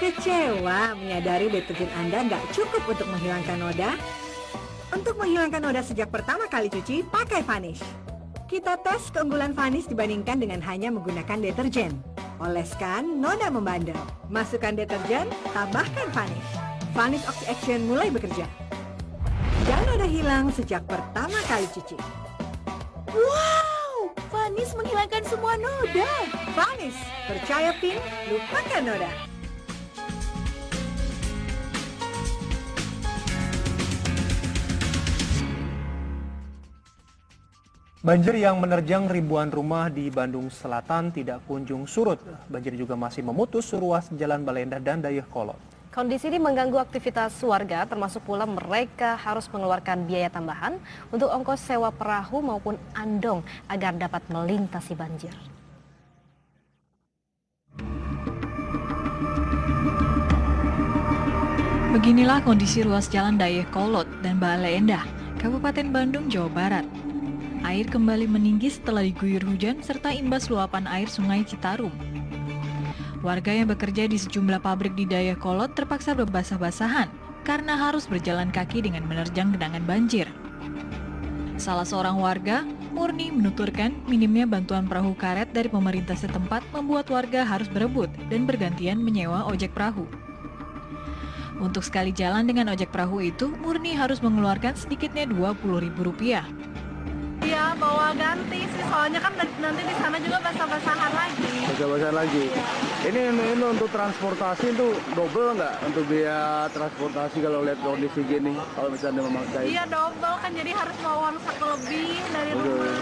Kecewa menyadari deterjen Anda nggak cukup untuk menghilangkan noda? Untuk menghilangkan noda sejak pertama kali cuci, pakai Vanish. Kita tes keunggulan Vanish dibandingkan dengan hanya menggunakan deterjen. Oleskan, noda membandel. Masukkan deterjen, tambahkan Vanish. Vanish Oxy Action mulai bekerja. Dan noda hilang sejak pertama kali cuci. Wow, Vanish menghilangkan semua noda. Vanish, percaya PIN, lupakan noda. Banjir yang menerjang ribuan rumah di Bandung Selatan tidak kunjung surut. Banjir juga masih memutus ruas Jalan Balendah dan Dayakolot. Kondisi ini mengganggu aktivitas warga, termasuk pula mereka harus mengeluarkan biaya tambahan untuk ongkos sewa perahu maupun andong agar dapat melintasi banjir. Beginilah kondisi ruas Jalan Dayakolot dan Balendah, Kabupaten Bandung, Jawa Barat. Air kembali meninggi setelah diguyur hujan serta imbas luapan air Sungai Citarum. Warga yang bekerja di sejumlah pabrik di Dayakolot terpaksa berbasah-basahan karena harus berjalan kaki dengan menerjang genangan banjir. Salah seorang warga, Murni, menuturkan minimnya bantuan perahu karet dari pemerintah setempat membuat warga harus berebut dan bergantian menyewa ojek perahu. Untuk sekali jalan dengan ojek perahu itu, Murni harus mengeluarkan sedikitnya Rp20.000. Iya, bawa ganti sih, soalnya kan nanti di sana juga basah-basahan lagi. Basah-basahan lagi. Iya. Ini untuk transportasi itu double nggak untuk biaya transportasi kalau lihat kondisi gini, kalau misalnya memakai? Iya, double kan, jadi harus bawa uang saku lebih dari rumah.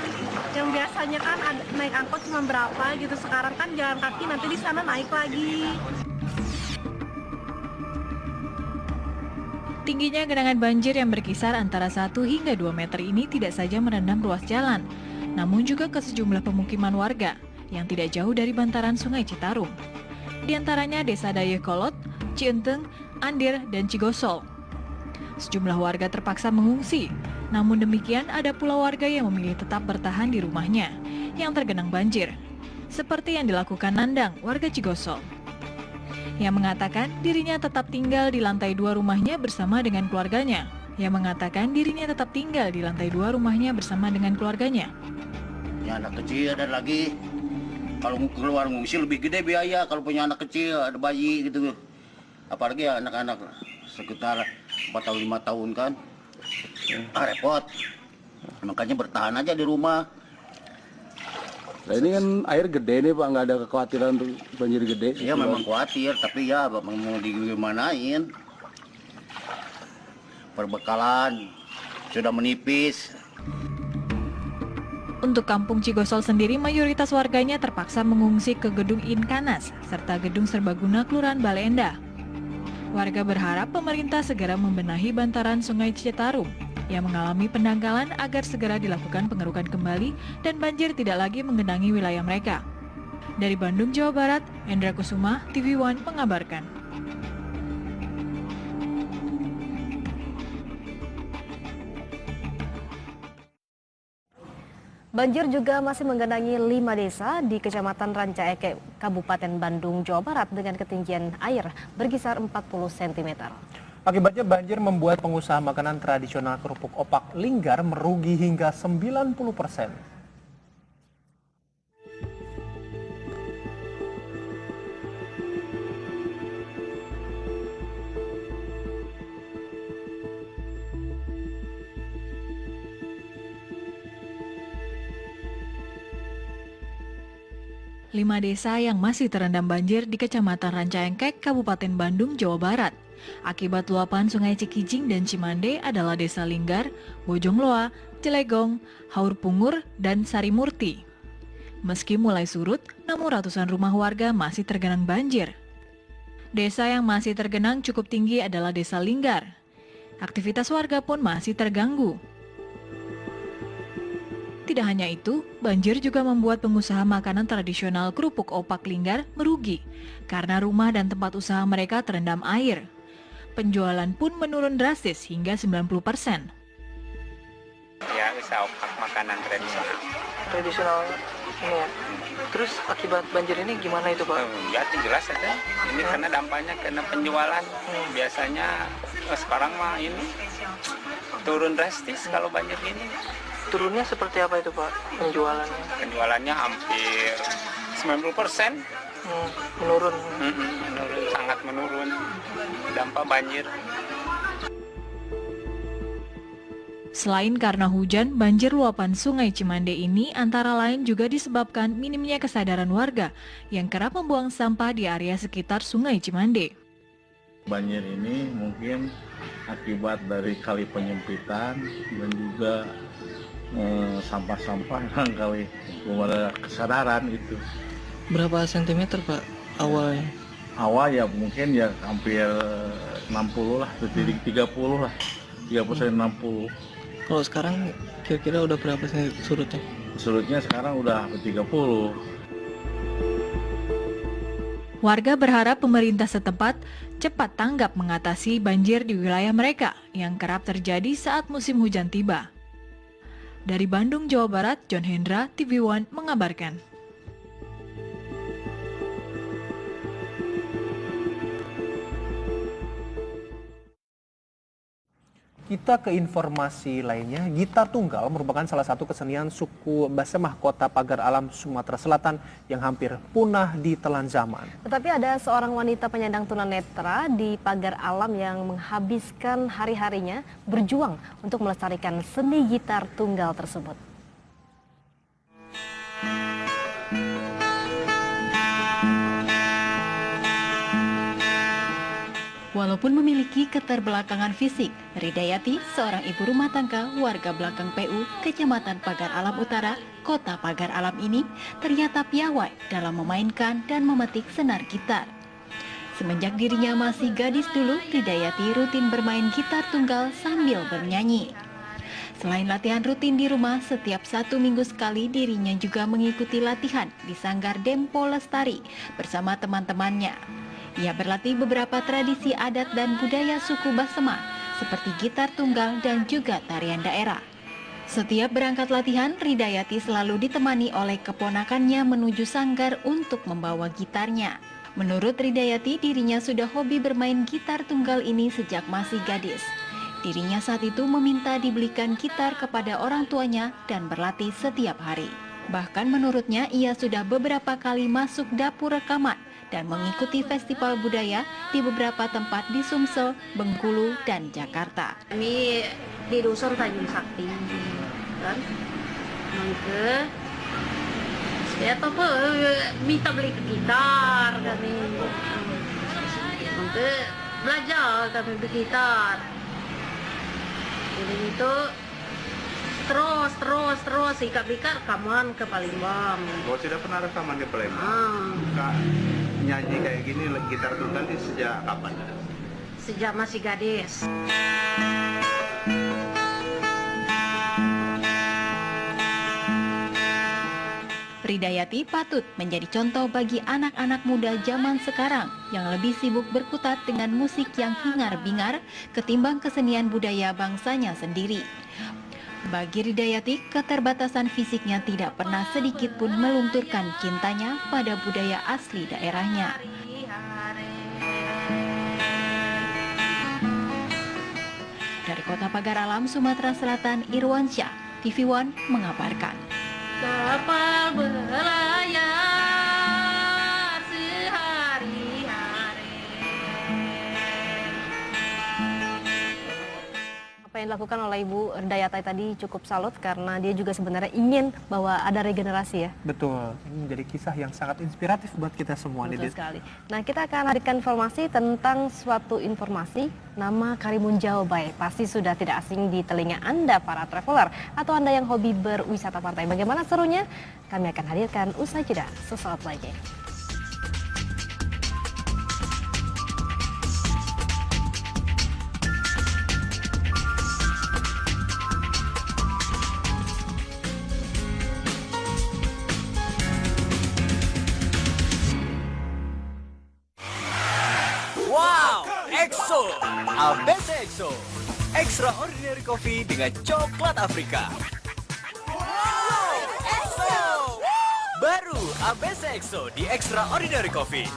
Yang biasanya kan naik angkot cuma berapa gitu, sekarang kan jalan kaki nanti di sana naik lagi. Tingginya genangan banjir yang berkisar antara 1 hingga 2 meter ini tidak saja merendam ruas jalan, namun juga ke sejumlah pemukiman warga yang tidak jauh dari bantaran Sungai Citarum. Di antaranya Desa Dayakolot, Cienteng, Andir, dan Cigosol. Sejumlah warga terpaksa mengungsi, namun demikian ada pula warga yang memilih tetap bertahan di rumahnya yang tergenang banjir, seperti yang dilakukan Nandang, warga Cigosol, yang mengatakan dirinya tetap tinggal di lantai 2 rumahnya bersama dengan keluarganya. bersama dengan keluarganya. Ya, anak kecil ada lagi. Kalau keluar ngungsi lebih gede biaya kalau punya anak kecil, ada bayi gitu. Apalagi ya anak-anak sekitar 4 tahun 5 tahun kan. Repot. Makanya bertahan aja di rumah. Nah, ini kan air gede nih Pak, nggak ada kekhawatiran untuk banjir gede? Ya memang khawatir, tapi ya mau digimanain. Perbekalan sudah menipis. Untuk kampung Cigosol sendiri, mayoritas warganya terpaksa mengungsi ke gedung Inkanas serta gedung serbaguna Kelurahan Balendah. Warga berharap pemerintah segera membenahi bantaran Sungai Citarum yang mengalami pendangkalan agar segera dilakukan pengerukan kembali dan banjir tidak lagi menggenangi wilayah mereka. Dari Bandung, Jawa Barat, Hendra Kusuma, TV One mengabarkan. Banjir juga masih menggenangi 5 desa di Kecamatan Rancaekek, Kabupaten Bandung, Jawa Barat dengan ketinggian air berkisar 40 cm. Akibatnya banjir membuat pengusaha makanan tradisional kerupuk opak Linggar merugi hingga 90%. Lima desa yang masih terendam banjir di Kecamatan Rancaekek, Kabupaten Bandung, Jawa Barat. Akibat luapan Sungai Cikijing dan Cimande adalah Desa Linggar, Bojongloa, Cilegong, Haur Pungur, dan Sarimurti. Meski mulai surut, namun ratusan rumah warga masih tergenang banjir. Desa yang masih tergenang cukup tinggi adalah Desa Linggar. Aktivitas warga pun masih terganggu. Tidak hanya itu, banjir juga membuat pengusaha makanan tradisional kerupuk opak Linggar merugi karena rumah dan tempat usaha mereka terendam air. Penjualan pun menurun drastis hingga 90%. Ya, usaha opak makanan tradisional. Tradisional Ini ya. Terus akibat banjir ini gimana itu Pak? Ya jelas aja. Ini karena dampaknya kena penjualan. Biasanya sekarang mah ini turun drastis kalau banjir ini. Turunnya seperti apa itu Pak penjualannya? Penjualannya hampir 90%. Menurun. Menurun, sangat menurun. Dampak banjir. Selain karena hujan, banjir luapan Sungai Cimande ini antara lain juga disebabkan minimnya kesadaran warga yang kerap membuang sampah di area sekitar Sungai Cimande. Banjir ini mungkin akibat dari kali penyempitan dan juga sampah-sampah yang kali belum ada kesadaran itu. Berapa sentimeter Pak awalnya? Awal ya mungkin ya hampir 60 lah, titik 30 lah, 30-60. Kalau sekarang kira-kira udah berapa sih surutnya? Surutnya sekarang udah 30. Warga berharap pemerintah setempat cepat tanggap mengatasi banjir di wilayah mereka yang kerap terjadi saat musim hujan tiba. Dari Bandung, Jawa Barat, John Hendra, TV One mengabarkan. Kita ke informasi lainnya, gitar tunggal merupakan salah satu kesenian suku Basemah Kota Pagar Alam, Sumatera Selatan yang hampir punah di telan zaman. Tetapi ada seorang wanita penyandang tunanetra di Pagar Alam yang menghabiskan hari-harinya berjuang untuk melestarikan seni gitar tunggal tersebut. Walaupun memiliki keterbelakangan fisik, Ridayati, seorang ibu rumah tangga warga Belakang PU, Kecamatan Pagar Alam Utara, Kota Pagar Alam ini ternyata piawai dalam memainkan dan memetik senar gitar. Semenjak dirinya masih gadis dulu, Ridayati rutin bermain gitar tunggal sambil bernyanyi. Selain latihan rutin di rumah, setiap 1 minggu sekali dirinya juga mengikuti latihan di Sanggar Dempo Lestari bersama teman-temannya. Ia berlatih beberapa tradisi adat dan budaya suku Basemah, seperti gitar tunggal dan juga tarian daerah. Setiap berangkat latihan, Ridayati selalu ditemani oleh keponakannya menuju sanggar untuk membawa gitarnya. Menurut Ridayati, dirinya sudah hobi bermain gitar tunggal ini sejak masih gadis. Dirinya saat itu meminta dibelikan gitar kepada orang tuanya dan berlatih setiap hari. Bahkan menurutnya, ia sudah beberapa kali masuk dapur rekaman dan mengikuti festival budaya di beberapa tempat di Sumsel, Bengkulu, dan Jakarta. Kami di Dusun Tanjung Sakti kan, mangke saya tuh minta beli gitar kami, mangke belajar kami bergitar. Jadi itu terus ikat rekaman ke Palembang. Oh, sudah pernah rekaman di Palembang? Kak, nyanyi kayak gini gitar tunggal ini sejak kapan? Sejak masih gadis. Ridayati patut menjadi contoh bagi anak-anak muda zaman sekarang yang lebih sibuk berkutat dengan musik yang hingar-bingar ketimbang kesenian budaya bangsanya sendiri. Bagi Ridayati, keterbatasan fisiknya tidak pernah sedikit pun melunturkan cintanya pada budaya asli daerahnya. Dari Kota Pagar Alam, Sumatera Selatan, Irwansyah, TV One mengabarkan. Kapal berlayar sehari-hari. Apa yang dilakukan oleh Ibu Ridayati tadi cukup salut karena dia juga sebenarnya ingin bahwa ada regenerasi ya. Betul, ini menjadi kisah yang sangat inspiratif buat kita semua. Betul sekali. Nah, kita akan hadirkan informasi tentang suatu informasi. Nama Karimun Jawa pasti sudah tidak asing di telinga Anda para traveler atau Anda yang hobi berwisata pantai. Bagaimana serunya? Kami akan hadirkan usai jeda sesaat lagi. EXO, ABC EXO, Extraordinary Coffee dengan coklat Afrika. Wow, EXO! Baru ABC EXO di Extraordinary Coffee.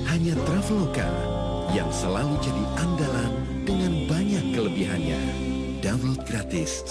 Hanya Traveloka yang selalu jadi andalan dengan banyak kelebihannya. Download gratis